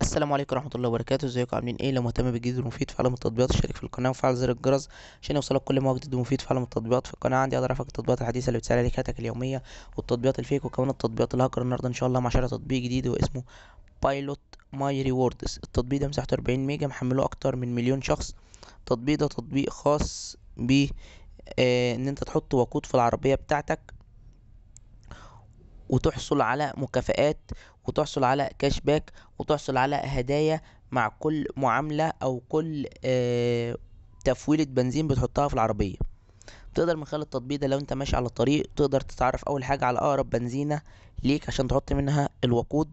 السلام عليكم ورحمة الله وبركاته. ازيكم عاملين ايه؟ لو مهتم بالجديد والمفيد في عالم التطبيقات اشترك في القناة وفعل زر الجرس عشان يوصلك كل ما هو جديد ومفيد في عالم التطبيقات. في القناة عندي اقدر افك التطبيقات الحديثة اللي بتسهل عليك حياتك اليومية والتطبيقات الفيك وكمان التطبيقات الهاكر. النهارده ان شاء الله مع شرح تطبيق جديد واسمه بايلوت ماي ريوردز. التطبيق ده مساحته 40 ميجا، محمله اكتر من مليون شخص. التطبيق ده تطبيق خاص ب ان انت تحط وقود في العربية بتاعتك وتحصل على مكافآت وتحصل على كاش باك وتحصل على هدايا مع كل معاملة او كل تفويلة بنزين بتحطها في العربية. تقدر من خلال التطبيق ده لو انت ماشي على الطريق تقدر تتعرف اول حاجة على اقرب بنزينة ليك عشان تحط منها الوقود.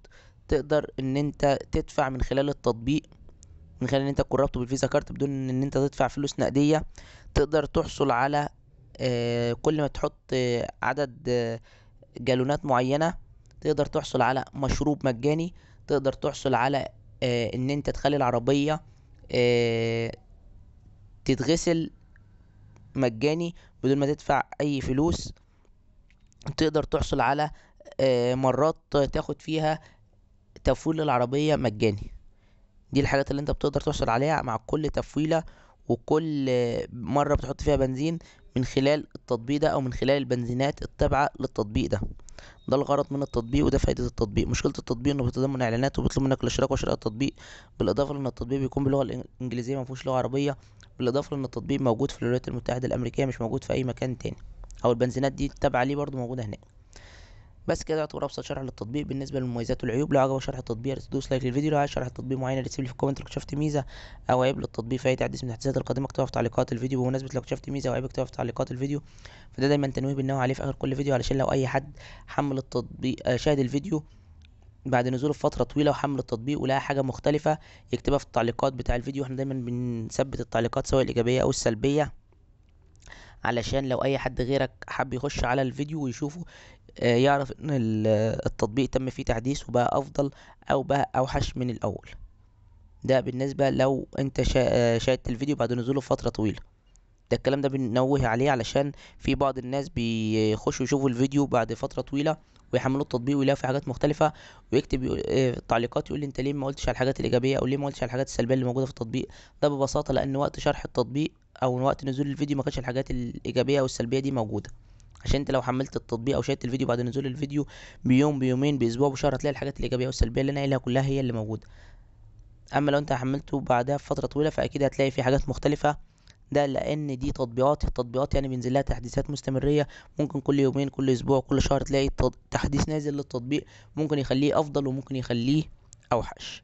تقدر ان انت تدفع من خلال التطبيق، من خلال ان انت تكون رابطه بالفيزا كارت بدون ان انت تدفع فلوس نقدية. تقدر تحصل على كل ما تحط عدد جالونات معينة تقدر تحصل على مشروب مجاني. تقدر تحصل على ان انت تخلي العربية آه تتغسل مجاني بدون ما تدفع اي فلوس. تقدر تحصل على مرات تاخد فيها تفويل العربية مجاني. دي الحاجات اللي انت بتقدر تحصل عليها مع كل تفويلة وكل مرة بتحط فيها بنزين من خلال التطبيق ده او من خلال البنزينات التابعة للتطبيق ده. ده الغرض من التطبيق وده فائدة التطبيق. مشكلة التطبيق انه بيتضمن اعلانات وبيطلب منك الاشتراك وشراء التطبيق، بالاضافة لان التطبيق بيكون باللغة الانجليزية مفهوش لغة عربية، بالاضافة لان التطبيق موجود في الولايات المتحدة الامريكية مش موجود في اي مكان تاني، او البنزينات دي التابعة ليه برضو موجودة هناك. بس كده يعتبر ابسط شرح للتطبيق. بالنسبه للمميزات والعيوب، لو عجبك شرح التطبيق تدوس لايك للفيديو. لو عايز شرح التطبيق معين رتب لي في الكومنت لو اكتشفت ميزه او عيب للتطبيق في اي تحديث من التحديثات القادمه اكتبها في تعليقات الفيديو. بمناسبه لو اكتشفت ميزه او عيب اكتبها في تعليقات الفيديو. فده دايما تنويه بنوه عليه في اخر كل فيديو علشان لو اي حد حمل التطبيق شاهد الفيديو بعد نزوله بفتره طويله وحمل التطبيق ولقى حاجه مختلفه يكتبها في التعليقات بتاع الفيديو. احنا دايما بنثبت التعليقات سواء الايجابيه او السلبيه علشان لو اي حد غيرك حب يخش على الفيديو ويشوفه يعرف ان التطبيق تم فيه تحديث وبقى افضل او بقى اوحش من الاول. ده بالنسبة لو انت شاهدت الفيديو بعد نزوله فترة طويلة. ده الكلام ده بننوه عليه علشان في بعض الناس بيخشوا يشوفوا الفيديو بعد فترة طويلة ويحملوا التطبيق ويلاقوا في حاجات مختلفة ويكتب تعليقات يقول لي انت ليه ما قلتش على الحاجات الايجابية او ليه ما قلتش على الحاجات السلبية اللي موجودة في التطبيق. ده ببساطة لان وقت شرح التطبيق او وقت نزول الفيديو ما كانش الحاجات الايجابية او السلبية دي موجودة. عشان انت لو حملت التطبيق او شاهدت الفيديو بعد نزول الفيديو بيوم بيومين باسبوع بشهر هتلاقي الحاجات الايجابيه والسلبيه اللي انا قايلها كلها هي اللي موجوده. اما لو انت حملته بعدها بفتره طويله فاكيد هتلاقي في حاجات مختلفه. ده لان دي التطبيقات يعني بينزل لها تحديثات مستمريه. ممكن كل يومين كل اسبوع كل شهر تلاقي تحديث نازل للتطبيق ممكن يخليه افضل وممكن يخليه اوحش.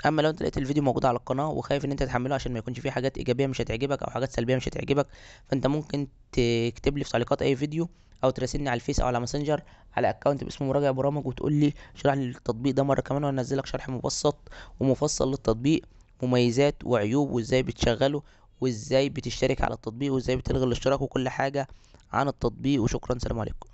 اما لو انت لقيت الفيديو موجود على القناه وخايف ان انت تحمله عشان ما يكونش فيه حاجات ايجابيه مش هتعجبك او حاجات سلبيه مش هتعجبك، فانت ممكن تكتب لي في تعليقات اي فيديو او تراسلني على الفيس او على ماسنجر على اكونت باسمه مراجع برامج وتقول لي اشرح لي التطبيق ده مره كمان وانزل لك شرح مبسط ومفصل للتطبيق، مميزات وعيوب وازاي بتشغله وازاي بتشترك على التطبيق وازاي بتلغي الاشتراك وكل حاجه عن التطبيق. وشكرا، سلام عليكم.